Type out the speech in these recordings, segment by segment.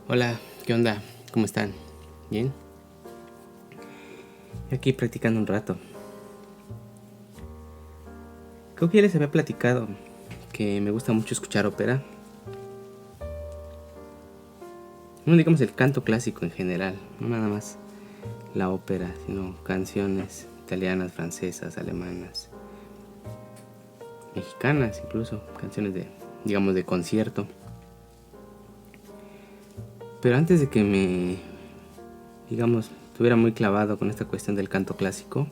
Hola, ¿qué onda? ¿Cómo están? ¿Bien? Aquí practicando un rato. Creo que ya les había platicado que me gusta mucho escuchar ópera. No digamos el canto clásico en general, no nada más la ópera, sino canciones italianas, francesas, alemanas, mexicanas incluso, canciones de concierto. Pero antes de que estuviera muy clavado con esta cuestión del canto clásico,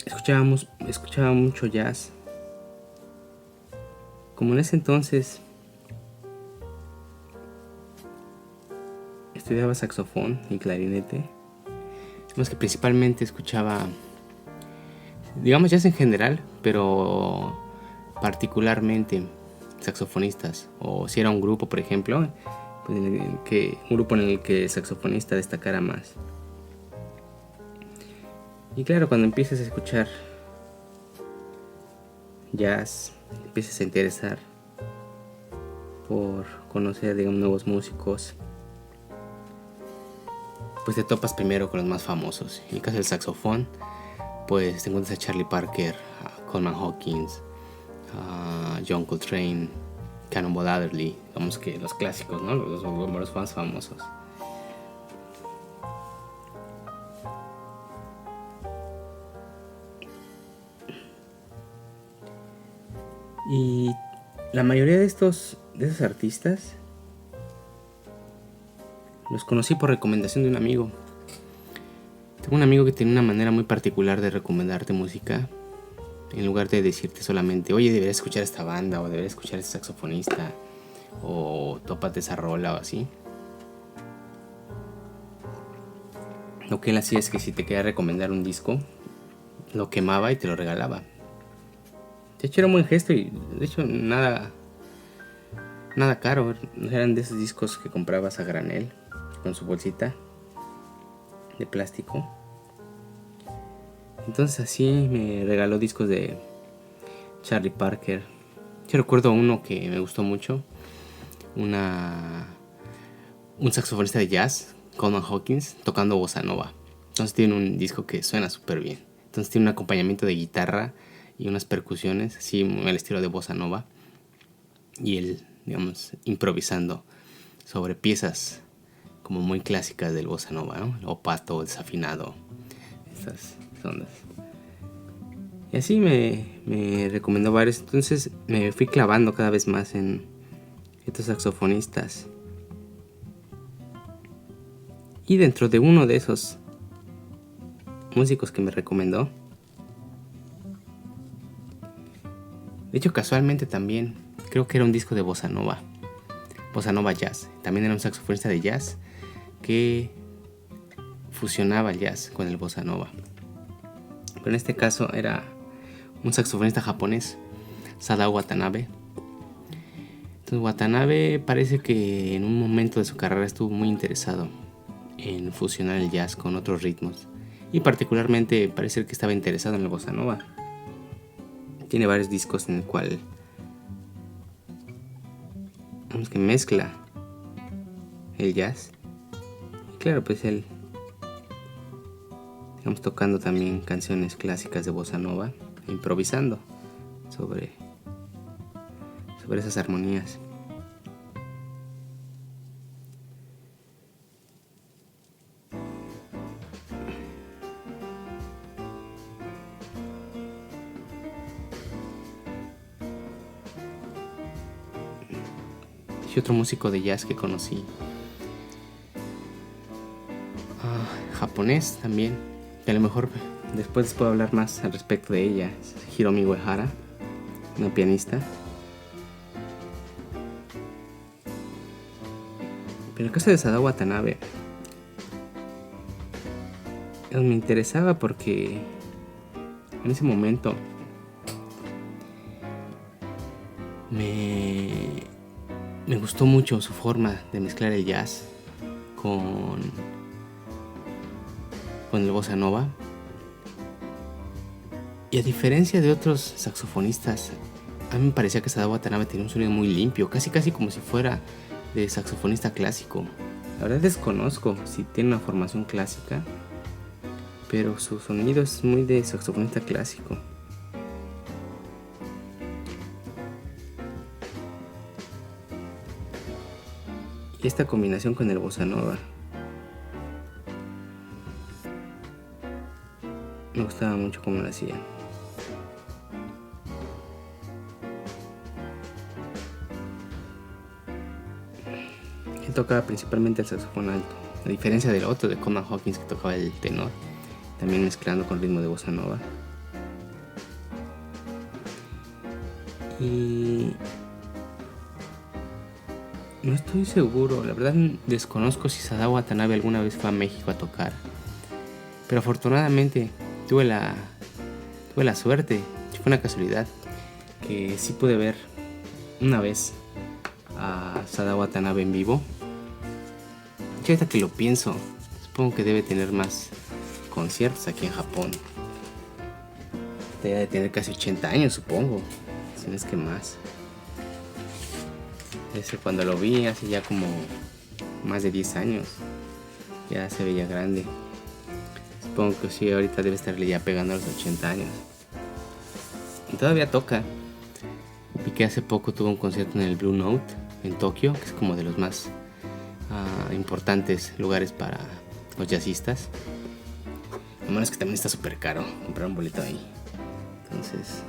escuchaba mucho jazz. Como en ese entonces estudiaba saxofón y clarinete, digamos que principalmente escuchaba, digamos jazz en general, pero particularmente saxofonistas, o si era un grupo, por ejemplo, pues un grupo en el que el saxofonista destacara más. Y claro, cuando empiezas a escuchar jazz, empiezas a interesar por conocer, digamos, nuevos músicos, pues te topas primero con los más famosos. En el caso del saxofón, pues te encuentras a Charlie Parker, a Coleman Hawkins, a John Coltrane, Cannonball Adderley, digamos que los clásicos, ¿no? Los más famosos. Y la mayoría de esos artistas los conocí por recomendación de un amigo. Tengo un amigo que tiene una manera muy particular de recomendarte música. En lugar de decirte solamente, oye, deberías escuchar esta banda, o deberías escuchar a este saxofonista, o tópate esa rola, o así. Lo que él hacía es que si te quería recomendar un disco, lo quemaba y te lo regalaba. De hecho era un buen gesto y de hecho nada caro. Eran de esos discos que comprabas a granel con su bolsita de plástico. Entonces así me regaló discos de Charlie Parker. Yo recuerdo uno que me gustó mucho, un saxofonista de jazz, Coleman Hawkins, tocando bossa nova. Entonces tiene un disco que suena súper bien. Entonces tiene un acompañamiento de guitarra y unas percusiones, así al estilo de bossa nova. Y él, digamos, improvisando sobre piezas como muy clásicas del bossa nova, ¿no? El opato, desafinado, esas ondas. Y así me recomendó varios. Entonces me fui clavando cada vez más en estos saxofonistas. Y dentro de uno de esos músicos que me recomendó, de hecho casualmente también, creo que era un disco de bossa nova jazz. También era un saxofonista de jazz que fusionaba el jazz con el bossa nova. Pero en este caso era un saxofonista japonés, Sadao Watanabe. Entonces Watanabe parece que en un momento de su carrera estuvo muy interesado en fusionar el jazz con otros ritmos, y particularmente parece que estaba interesado en el bossa nova. Tiene varios discos en el cual que mezcla el jazz, y claro, pues él, digamos, tocando también canciones clásicas de bossa nova, improvisando sobre esas armonías. Y otro músico de jazz que conocí, japonés también, que a lo mejor después les puedo hablar más al respecto de ella, es Hiromi Uehara, una pianista. Pero el caso de Sadao Watanabe me interesaba porque en ese momento me gustó mucho su forma de mezclar el jazz con el bossa nova. Y a diferencia de otros saxofonistas a mí me parecía que Sadao Watanabe tenía un sonido muy limpio, casi como si fuera de saxofonista clásico. La verdad desconozco si tiene una formación clásica, pero su sonido es muy de saxofonista clásico. Y esta combinación con el bossa nova me gustaba mucho cómo lo hacía. Él tocaba principalmente el saxofón alto, a diferencia del otro de Coleman Hawkins que tocaba el tenor, también mezclando con ritmo de bossa nova. Y no estoy seguro, la verdad desconozco si Sadao Watanabe alguna vez fue a México a tocar, pero afortunadamente tuve la suerte, fue una casualidad, que sí pude ver una vez a Sadao Watanabe en vivo. Y ahorita que lo pienso, supongo que debe tener más conciertos aquí en Japón. Debe de tener casi 80 años, supongo, si no es que más. Cuando lo vi hace ya como más de 10 años, ya se veía grande. Supongo que sí, ahorita debe estarle ya pegando a los 80 años. Y todavía toca. Vi que hace poco tuvo un concierto en el Blue Note en Tokio, que es como de los más importantes lugares para los jazzistas. Lo malo es que también está súper caro comprar un boleto ahí. Entonces,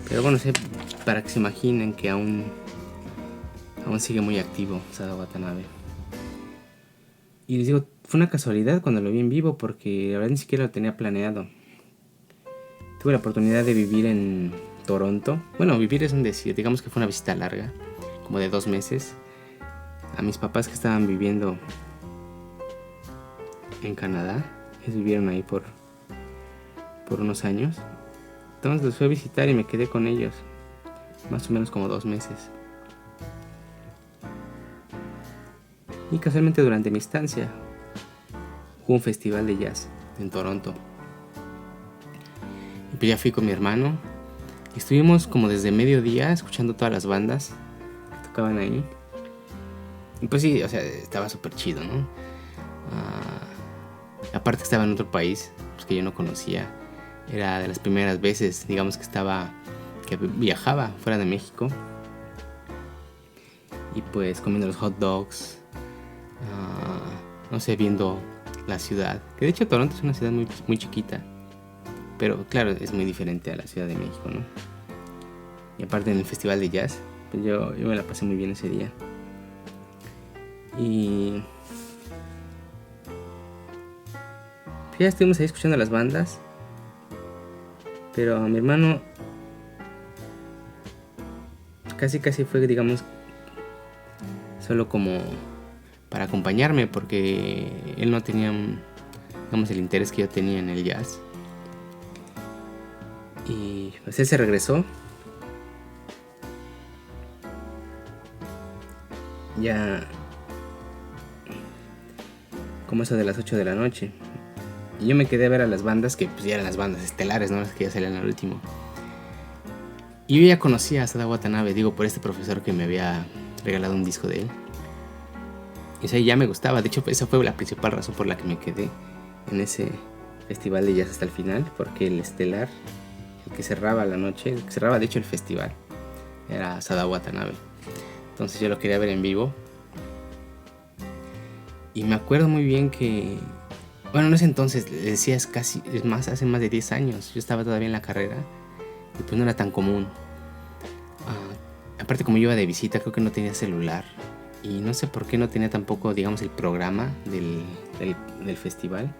pero bueno, sé, para que se imaginen que aún sigue muy activo Sadao Watanabe. Y les digo, fue una casualidad cuando lo vi en vivo, porque la verdad ni siquiera lo tenía planeado. Tuve la oportunidad de vivir en Toronto. Bueno, vivir es un decir, digamos que fue una visita larga, como de 2 meses, a mis papás que estaban viviendo en Canadá. Ellos vivieron ahí por unos años. Entonces los fui a visitar y me quedé con ellos más o menos como 2 meses. Y casualmente durante mi estancia hubo un festival de jazz en Toronto. Y pues ya fui con mi hermano. Y estuvimos como desde mediodía escuchando todas las bandas que tocaban ahí. Y pues sí, o sea, estaba súper chido, ¿no? Aparte que estaba en otro país, pues que yo no conocía. Era de las primeras veces, digamos, que viajaba fuera de México. Y pues comiendo los hot dogs, no sé, viendo la ciudad. Que de hecho Toronto es una ciudad muy, muy chiquita, pero claro, es muy diferente a la Ciudad de México, ¿no? Y aparte en el festival de jazz, pues yo me la pasé muy bien ese día. Y ya estuvimos ahí escuchando las bandas, pero a mi hermano casi fue, digamos, solo como para acompañarme, porque él no tenía, digamos, el interés que yo tenía en el jazz. Y pues él se regresó ya como eso de las 8 de la noche. Y yo me quedé a ver a las bandas que pues ya eran las bandas estelares, ¿no? Las que ya salían al último. Y yo ya conocía a Sadao Watanabe, digo, por este profesor que me había regalado un disco de él. Y o sea, ya me gustaba. De hecho, esa fue la principal razón por la que me quedé en ese festival de jazz hasta el final, porque el estelar, el que cerraba la noche, el que cerraba de hecho el festival, era Sadao Watanabe. Entonces yo lo quería ver en vivo. Y me acuerdo muy bien que, bueno, en ese entonces, le decía, hace más de 10 años. Yo estaba todavía en la carrera y pues no era tan común. Aparte, como yo iba de visita, creo que no tenía celular. Y no sé por qué no tenía tampoco, digamos, el programa del festival.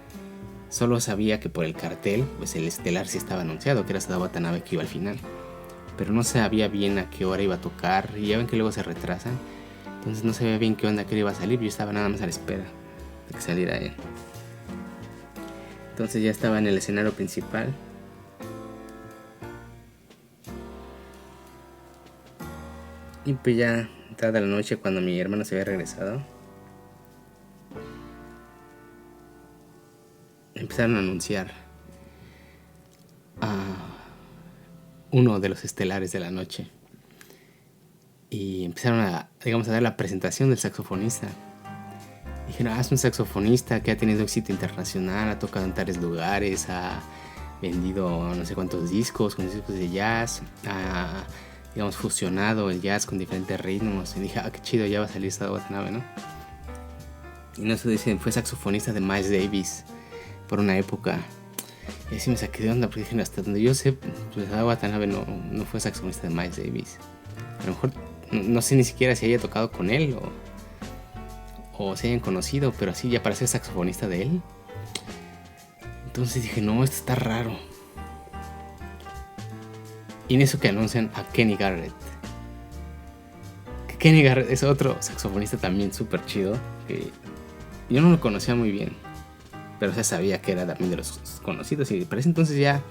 Solo sabía que por el cartel, pues el estelar sí estaba anunciado, que era Sadao Watanabe que iba al final. Pero no sabía bien a qué hora iba a tocar. Y ya ven que luego se retrasan. Entonces no sabía bien qué onda, qué hora iba a salir. Yo estaba nada más a la espera de que saliera él. Entonces ya estaba en el escenario principal. Y pues ya entrada la noche, cuando mi hermano se había regresado, empezaron a anunciar uno de los estelares de la noche. Y empezaron a dar la presentación del saxofonista. Dijeron, es un saxofonista que ha tenido éxito internacional, ha tocado en tales lugares, ha vendido no sé cuántos discos con discos de jazz, ha fusionado el jazz con diferentes ritmos. Y dije, qué chido, ya va a salir Sadao Watanabe, ¿no? Y no se dicen, fue saxofonista de Miles Davis por una época. Y así me saqué de onda, porque dije, hasta donde yo sé, pues Sadao Watanabe no fue saxofonista de Miles Davis. A lo mejor, no sé ni siquiera si haya tocado con él o se hayan conocido, pero así ya para ser saxofonista de él. Entonces dije, no, esto está raro. Y en eso que anuncian a Kenny Garrett. Que Kenny Garrett es otro saxofonista también súper chido, que yo no lo conocía muy bien, pero sabía que era también de los conocidos. Y para ese entonces ya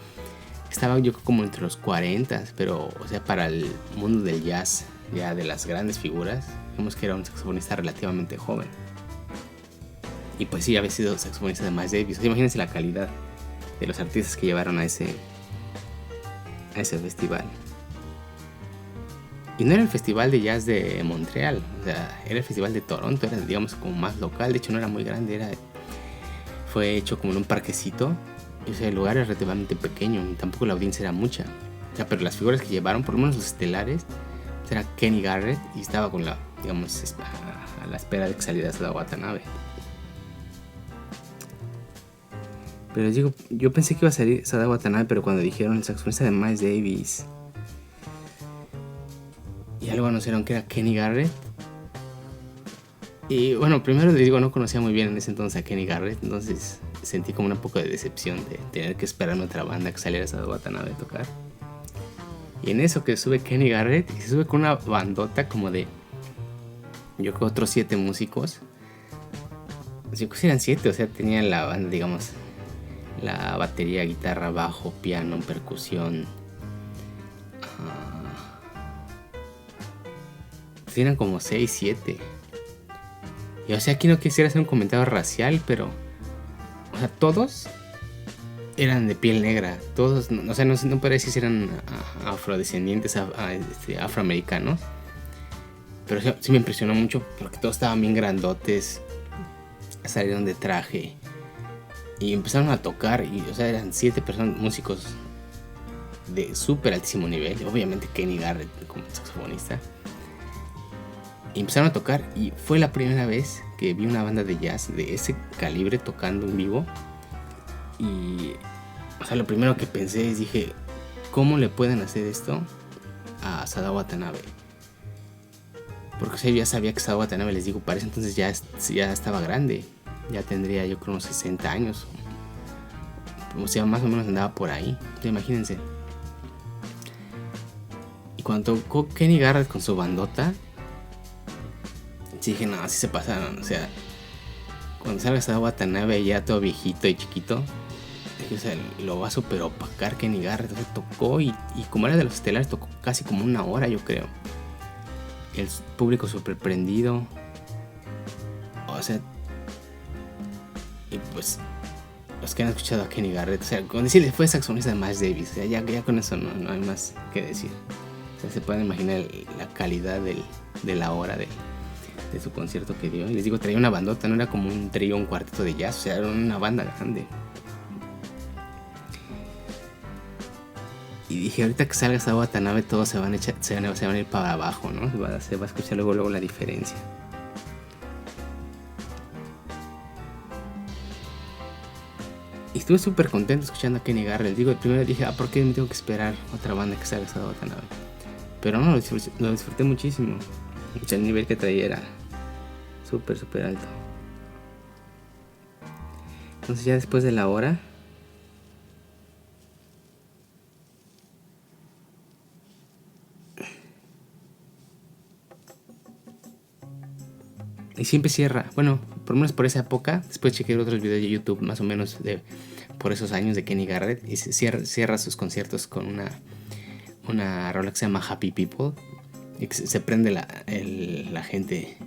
estaba yo como entre los 40, pero para el mundo del jazz, ya de las grandes figuras, vemos que era un saxofonista relativamente joven. Y pues sí, había sido saxofonista de Miles Davis. Imagínense la calidad de los artistas que llevaron a ese festival. Y no era el festival de jazz de Montreal, era el festival de Toronto, era como más local. De hecho no era muy grande, fue hecho como en un parquecito. Y el lugar era relativamente pequeño y tampoco la audiencia era mucha. Pero las figuras que llevaron, por lo menos los estelares, era Kenny Garrett, y estaba con a la espera de que saliera Sadao Watanabe. Pero les digo, yo pensé que iba a salir Sadao Watanabe, pero cuando dijeron el saxofonista de Miles Davis y luego anunciaron que era Kenny Garrett. Y bueno, primero les digo, no conocía muy bien en ese entonces a Kenny Garrett, entonces sentí como un poco de decepción de tener que esperar a otra banda que saliera Sadao Watanabe a tocar. Y en eso que sube Kenny Garrett, y se sube con una bandota como de, yo creo, otros 7 músicos. Yo creo que eran 7, tenían la banda, la batería, guitarra, bajo, piano, percusión. Eran como 6, 7. Y aquí no quisiera hacer un comentario racial, pero todos eran de piel negra. Todos, no podría decir si eran afrodescendientes, afroamericanos. Pero sí me impresionó mucho porque todos estaban bien grandotes, salieron de traje y empezaron a tocar. Y eran 7 personas, músicos de súper altísimo nivel. Obviamente Kenny Garrett como saxofonista. Y empezaron a tocar, y fue la primera vez que vi una banda de jazz de ese calibre tocando en vivo. Y lo primero que pensé es, dije, ¿cómo le pueden hacer esto a Sadao Watanabe? Porque ya sabía que Sadao Watanabe, les digo, para ese entonces ya estaba grande. Ya tendría yo creo unos 60 años. Más o menos andaba por ahí. Imagínense. Y cuando tocó Kenny Garrett con su bandota, dije, no, así se pasaron. Cuando salga Sadao Watanabe ya todo viejito y chiquito, dije, lo va a super opacar Kenny Garrett. Tocó y como era de los estelares, tocó casi como 1 hora, yo creo. El público súper prendido. Y pues los que han escuchado a Kenny Garrett, con decirles, fue saxofonista de Miles Davis, ya con eso no hay más que decir. Se pueden imaginar la calidad de la hora de su concierto que dio. Y les digo, traía una bandota, no era como un trío, un cuarteto de jazz, era una banda grande. Y dije, ahorita que salga Sadao Watanabe, todos se van a ir para abajo, ¿no? Se va a escuchar luego la diferencia. Y estuve súper contento escuchando a Kenny Garrett. Les digo, primero dije, ¿por qué me tengo que esperar otra banda que salga Sadao Watanabe? Pero no, lo disfruté muchísimo. El nivel que traía era súper, súper alto. Entonces ya después de la hora, y siempre cierra, bueno, por lo menos por esa época. Después chequé otros videos de YouTube más o menos por esos años de Kenny Garrett, y cierra sus conciertos con una rola que se llama Happy People, y se prende la gente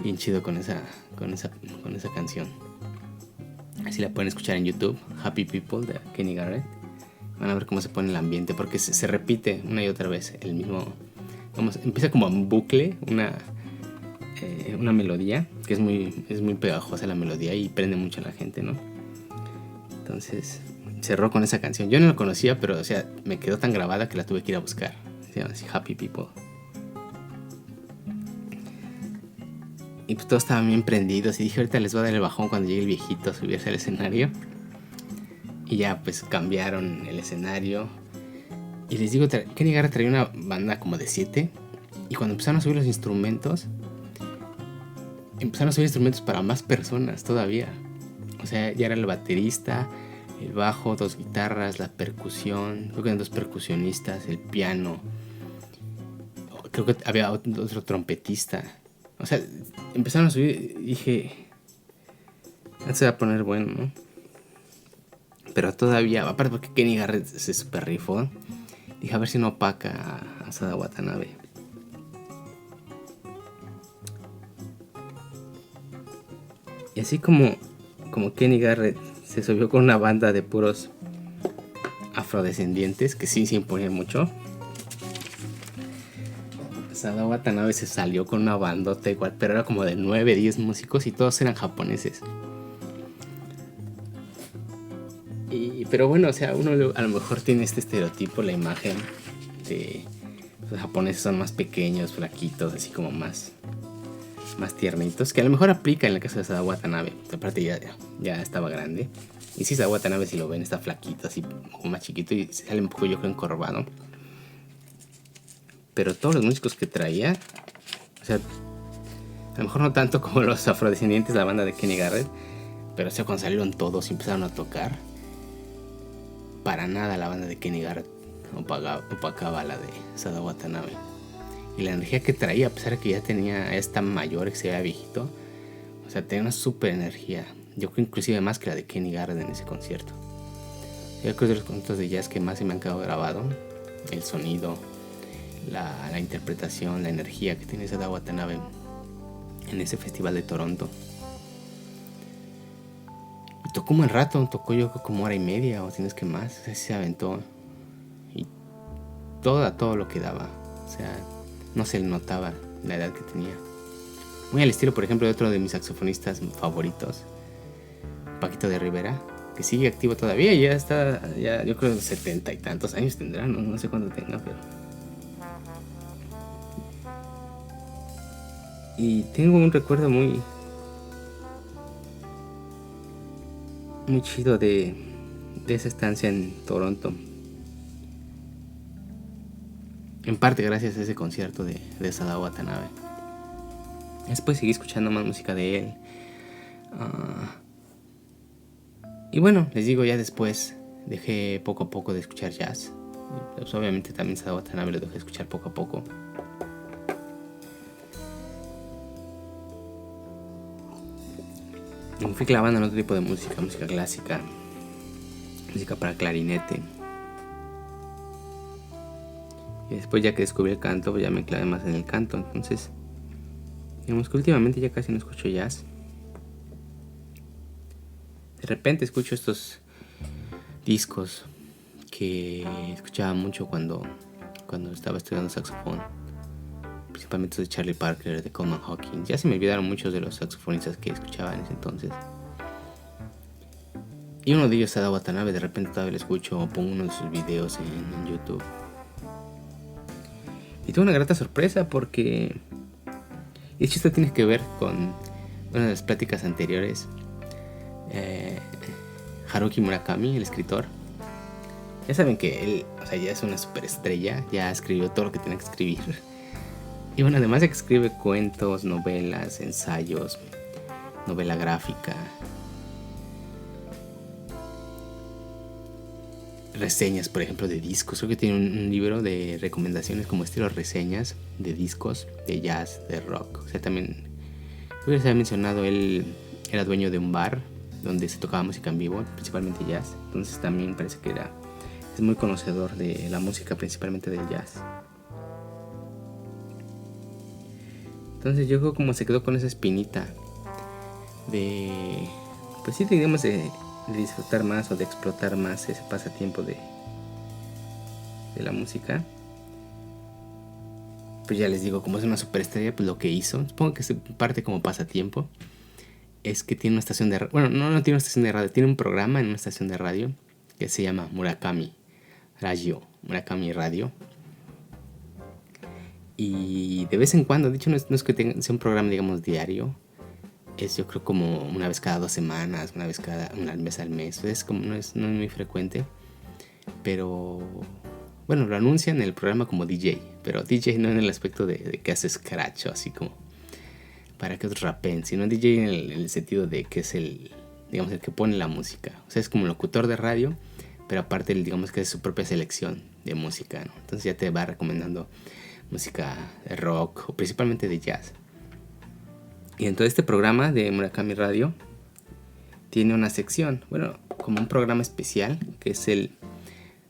bien chido con esa canción. Así la pueden escuchar en YouTube, Happy People de Kenny Garrett. Van a ver cómo se pone el ambiente, porque se repite una y otra vez el mismo. Empieza como en bucle una melodía, que es muy pegajosa la melodía y prende mucho a la gente, ¿no? Entonces cerró con esa canción. Yo no la conocía, pero o sea, me quedó tan grabada que la tuve que ir a buscar. Se llama así Happy People. Y pues todos estaban bien prendidos y dije, ahorita les voy a dar el bajón cuando llegue el viejito a subirse al escenario. Y ya pues cambiaron el escenario. Y les digo, Kenny Garrett traía una banda como de 7. Y cuando empezaron a subir los instrumentos, empezaron a subir instrumentos para más personas todavía. O sea, ya era el baterista, el bajo, 2 guitarras, la percusión, creo que eran 2 percusionistas, el piano. Creo que había otro trompetista. O sea, empezaron a subir y dije, esto se va a poner bueno, ¿no? Pero todavía, aparte porque Kenny Garrett se super rifó, dije a ver si no opaca a Sada Watanabe. Y así como Kenny Garrett se subió con una banda de puros afrodescendientes, que sí se imponían mucho, Sada Watanabe se salió con una bandota igual, pero era como de 9, 10 músicos y todos eran japoneses. Pero bueno, o sea, uno a lo mejor tiene este estereotipo, la imagen de los japoneses son más pequeños, flaquitos, así como más tiernitos, que a lo mejor aplica en el caso de Sada Watanabe. Aparte ya estaba grande. Y sí, Sada Watanabe, si lo ven, está flaquito, así como más chiquito y sale un poco, yo creo, encorvado. Pero todos los músicos que traía, o sea, a lo mejor no tanto como los afrodescendientes, la banda de Kenny Garrett, pero o sea, cuando salieron todos y empezaron a tocar, para nada la banda de Kenny Garrett opacaba la de Sada Watanabe. Y la energía que traía, a pesar de que ya está mayor, que se veía viejito, o sea, tenía una super energía. Yo creo inclusive más que la de Kenny Garrett en ese concierto. Yo creo que es de los conciertos de jazz que más se me han quedado grabado. El sonido, la interpretación, la energía que tiene Sada Watanabe en ese festival de Toronto. Y tocó un buen rato, tocó yo creo como 1:30 o tienes que más. O sea, se aventó y todo lo que daba. O sea, no se le notaba la edad que tenía. Muy al estilo, por ejemplo, de otro de mis saxofonistas favoritos, Paquito de Rivera, que sigue activo todavía. Ya está, yo creo 70 y tantos años tendrá, no sé cuánto tenga, pero... Y tengo un recuerdo muy chido de esa estancia en Toronto. En parte gracias a ese concierto de Sada Watanabe. Después seguí escuchando más música de él. Y bueno, les digo, ya después dejé poco a poco de escuchar jazz. Pues obviamente también Sada Watanabe lo dejé de escuchar poco a poco. Y me fui clavando en otro tipo de música clásica, música para clarinete. Y después, ya que descubrí el canto, pues ya me clavé más en el canto. Entonces, digamos que últimamente ya casi no escucho jazz. De repente escucho estos discos que escuchaba mucho cuando estaba estudiando saxofón, principalmente de Charlie Parker, de Coleman Hawkins. Ya se me olvidaron muchos de los saxofonistas que escuchaba en ese entonces. Y uno de ellos, Sada Watanabe, de repente todavía lo escucho o pongo uno de sus videos en YouTube. Y tuve una grata sorpresa porque... Y de hecho esto tiene que ver con una de las pláticas anteriores. Haruki Murakami, el escritor. Ya saben que él, o sea, ya es una superestrella. Ya escribió todo lo que tenía que escribir. Y bueno, además de que escribe cuentos, novelas, ensayos, novela gráfica, reseñas, por ejemplo, de discos. Creo que tiene un libro de recomendaciones como estilo reseñas de discos, de jazz, de rock. O sea, también, creo que les había mencionado, él era dueño de un bar donde se tocaba música en vivo, principalmente jazz. Entonces también parece que es muy conocedor de la música, principalmente del jazz. Entonces yo creo como se quedó con esa espinita de, pues sí, digamos, de disfrutar más o de explotar más ese pasatiempo de de la música. Pues ya les digo, como es una superestrella, pues lo que hizo, supongo que es parte como pasatiempo, es que tiene una estación de radio. Bueno, no tiene una estación de radio, tiene un programa en una estación de radio que se llama Murakami Radio. Y de vez en cuando, de hecho no es que sea un programa, digamos, diario. Es yo creo como una vez cada 2 semanas, una vez al mes. Es como, no es muy frecuente. Pero bueno, lo anuncian en el programa como DJ. Pero DJ no en el aspecto de que hace scratch o así como para que otros rapen, sino DJ en el sentido de que es el que pone la música. O sea, es como locutor de radio, pero aparte digamos que es su propia selección de música, ¿no? Entonces ya te va recomendando música de rock o principalmente de jazz. Y entonces este programa de Murakami Radio tiene una sección, bueno, como un programa especial que es el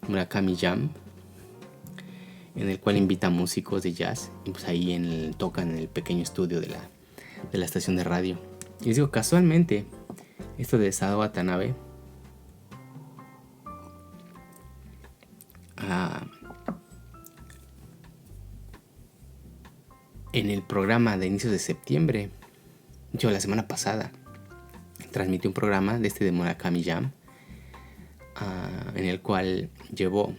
Murakami Jam, en el cual invita a músicos de jazz y pues ahí tocan en el pequeño estudio de la estación de radio. Y les digo, casualmente, esto de Sadao Watanabe en el programa de inicios de septiembre, la semana pasada, transmitió un programa de Murakami Jam, en el cual llevó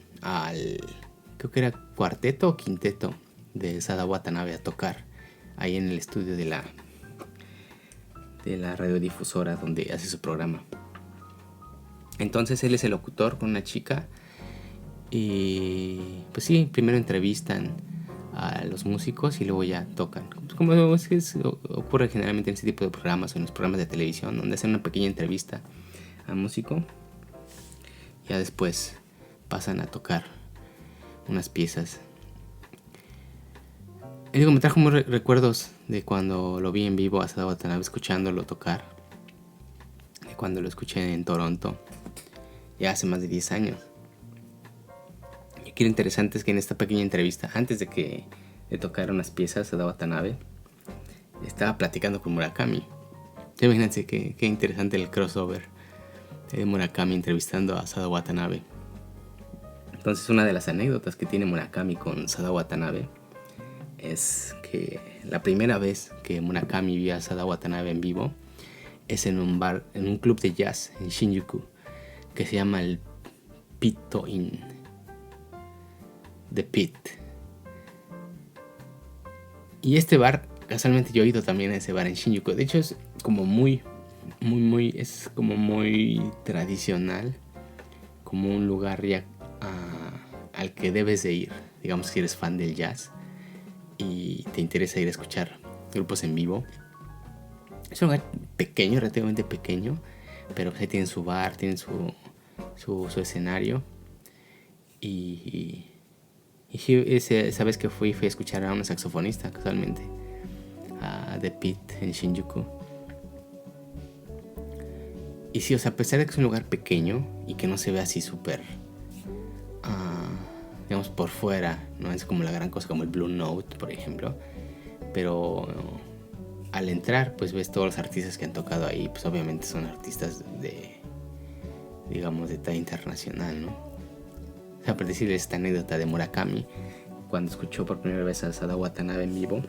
creo que era cuarteto o quinteto de Sadao Watanabe a tocar ahí en el estudio de la radiodifusora donde hace su programa. Entonces él es el locutor con una chica y pues sí, primero entrevistan a los músicos y luego ya tocan. Como ocurre generalmente en ese tipo de programas o en los programas de televisión, donde hacen una pequeña entrevista al músico. Ya después pasan a tocar unas piezas. Y me trajo muy recuerdos de cuando lo vi en vivo a Sadao Watanabe, escuchándolo tocar. De cuando lo escuché en Toronto, ya hace más de 10 años. Y aquí lo interesante es que en esta pequeña entrevista, antes de tocar unas piezas, Sadao Watanabe estaba platicando con Murakami. Imagínense qué interesante el crossover de Murakami entrevistando a Sadao Watanabe. Entonces, una de las anécdotas que tiene Murakami con Sadao Watanabe es que la primera vez que Murakami vio a Sadao Watanabe en vivo es en un bar, en un club de jazz en Shinjuku que se llama el Pito Inn, The Pit. Y este bar, casualmente yo he ido también a ese bar en Shinjuku. De hecho es como muy tradicional, como un lugar ya al que debes de ir, digamos, si eres fan del jazz y te interesa ir a escuchar grupos en vivo. Es un lugar pequeño, relativamente pequeño, pero pues ahí tienen su bar, tienen su escenario. Y esa vez que fui a escuchar a una saxofonista, casualmente, a The Pit en Shinjuku. Y sí, o sea, a pesar de que es un lugar pequeño y que no se ve así súper, digamos, por fuera, no es como la gran cosa como el Blue Note, por ejemplo, pero al entrar, pues ves todos los artistas que han tocado ahí, pues obviamente son artistas de talla internacional, ¿no? O sea, por decirles esta anécdota de Murakami, cuando escuchó por primera vez a Sadao Watanabe en vivo,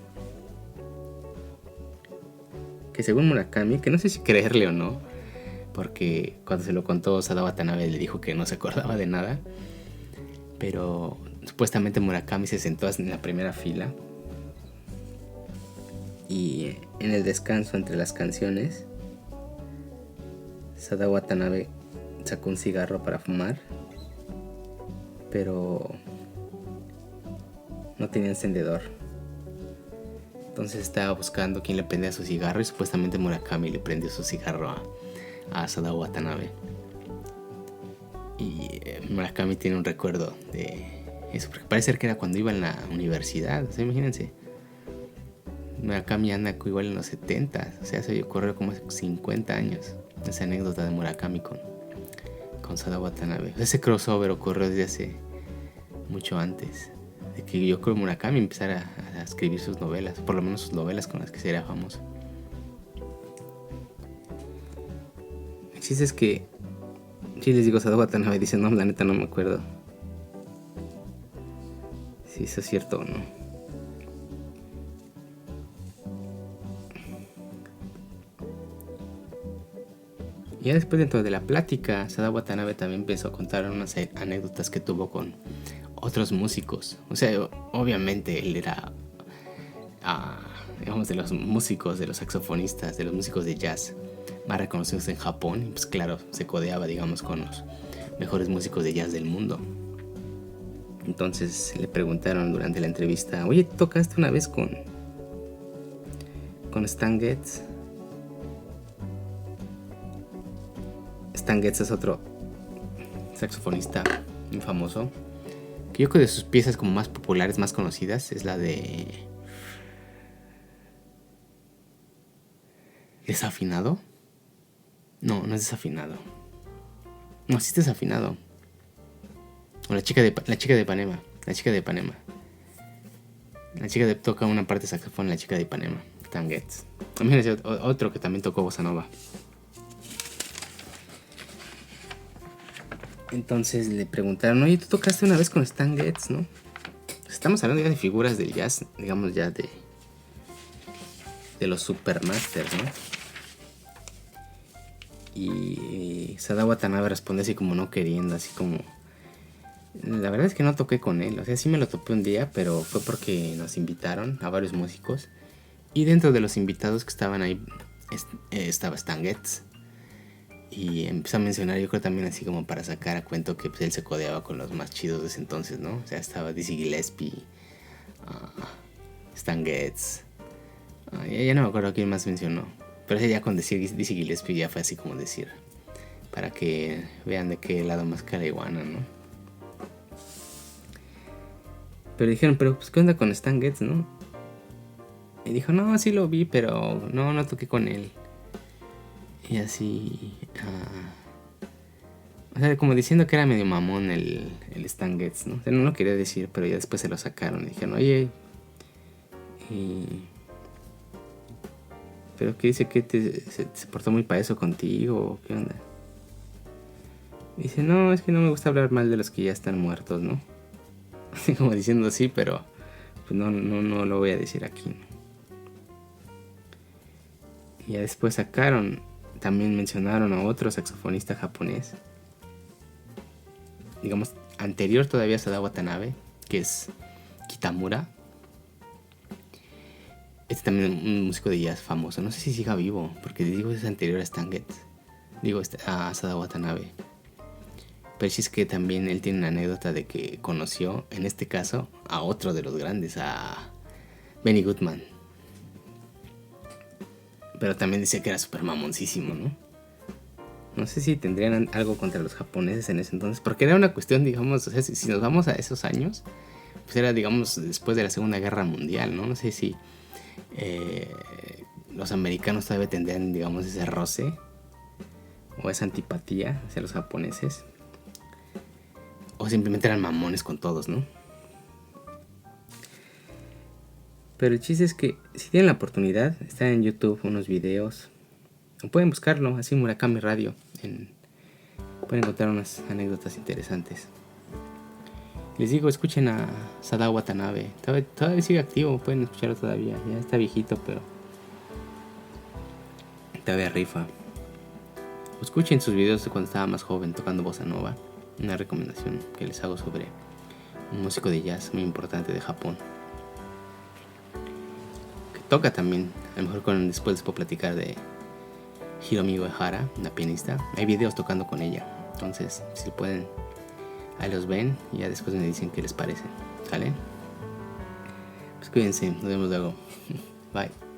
que según Murakami, que no sé si creerle o no, porque cuando se lo contó Sadao Watanabe le dijo que no se acordaba de nada, pero supuestamente Murakami se sentó en la primera fila y en el descanso entre las canciones Sadao Watanabe sacó un cigarro para fumar, pero no tenía encendedor. Entonces estaba buscando quién le prendía su cigarro y supuestamente Murakami le prendió su cigarro a Sadao Watanabe. Y Murakami tiene un recuerdo de eso, porque parece que era cuando iba en la universidad. O sea, imagínense, Murakami anda igual en los 70, o sea, se ocurrió como hace 50 años esa anécdota de Murakami con Sadao Watanabe. Ese crossover ocurrió desde hace mucho antes de que yo creo Murakami empezara a escribir sus novelas, por lo menos sus novelas con las que sería famoso. El chiste es que, si les digo Sadao Watanabe, dice, no, la neta no me acuerdo. si eso es cierto o no. Y ya después, dentro de la plática, Sadao Watanabe también empezó a contar unas anécdotas que tuvo con otros músicos. O sea, obviamente él era, digamos, de los músicos, de los saxofonistas, de los músicos de jazz más reconocidos en Japón. Y pues claro, se codeaba, digamos, con los mejores músicos de jazz del mundo. Entonces le preguntaron durante la entrevista: oye, ¿tocaste una vez con Stan Getz? Stan Getz es otro saxofonista muy famoso, que yo creo que de sus piezas como más populares, más conocidas, es la de ¿Desafinado? No, no es Desafinado. No, sí está Desafinado. O la chica de Ipanema. La chica de Ipanema. La chica toca una parte de saxofón, la chica de Ipanema. Stan Getz. También es otro que también tocó bossa nova. Entonces le preguntaron: oye, tú tocaste una vez con Stan Getz, ¿no? Estamos hablando ya de figuras del jazz, digamos ya de los supermasters, ¿no? Y Sadao Watanabe responde así como no queriendo, así como: la verdad es que no toqué con él. O sea, sí me lo topé un día, pero fue porque nos invitaron a varios músicos. Y dentro de los invitados que estaban ahí estaba Stan Getz. Y empezó a mencionar, yo creo también así como para sacar a cuento, que pues él se codeaba con los más chidos de ese entonces, ¿no? O sea, estaba Dizzy Gillespie, Stan Getz, ya no me acuerdo quién más mencionó. Pero ya con decir Dizzy Gillespie ya fue así como decir, para que vean de qué lado más caraiguana, ¿no? Pero dijeron: pero pues ¿qué onda con Stan Getz, no? Y dijo: no, sí lo vi, pero no toqué con él. Y así, o sea, como diciendo que era medio mamón el Stan Getz, ¿no? O sea, no lo quería decir, pero ya después se lo sacaron y dijeron: oye, pero que dice que se portó muy payaso contigo, ¿qué onda? Y dice: no, es que no me gusta hablar mal de los que ya están muertos, ¿no? Así como diciendo sí, pero pues no lo voy a decir aquí, ¿no? Y ya después también mencionaron a otro saxofonista japonés, digamos, anterior todavía a Sadao Watanabe, que es Kitamura. Este también es un músico de jazz famoso. No sé si siga vivo, porque digo es anterior a Stan Getz. Digo a Sadao Watanabe. Pero sí es que también él tiene una anécdota de que conoció, en este caso, a otro de los grandes, a Benny Goodman. Pero también decía que era súper mamoncísimo, ¿no? No sé si tendrían algo contra los japoneses en ese entonces, porque era una cuestión, digamos, o sea, si nos vamos a esos años, pues era, digamos, después de la Segunda Guerra Mundial, ¿no? No sé si los americanos todavía tendrían, digamos, ese roce o esa antipatía hacia los japoneses, o simplemente eran mamones con todos, ¿no? Pero el chiste es que si tienen la oportunidad, están en YouTube unos videos, o pueden buscarlo, así Murakami Radio, pueden encontrar unas anécdotas interesantes. Les digo, escuchen a Sadao Watanabe, todavía sigue activo, pueden escucharlo todavía, ya está viejito, pero todavía rifa. O escuchen sus videos de cuando estaba más joven tocando bossa nova, una recomendación que les hago sobre un músico de jazz muy importante de Japón, que toca también, a lo mejor después les puedo platicar de Hiromi Uehara, una pianista. Hay videos tocando con ella, entonces si pueden, ahí los ven y ya después me dicen qué les parece. ¿Sale? Pues cuídense, nos vemos luego. Bye.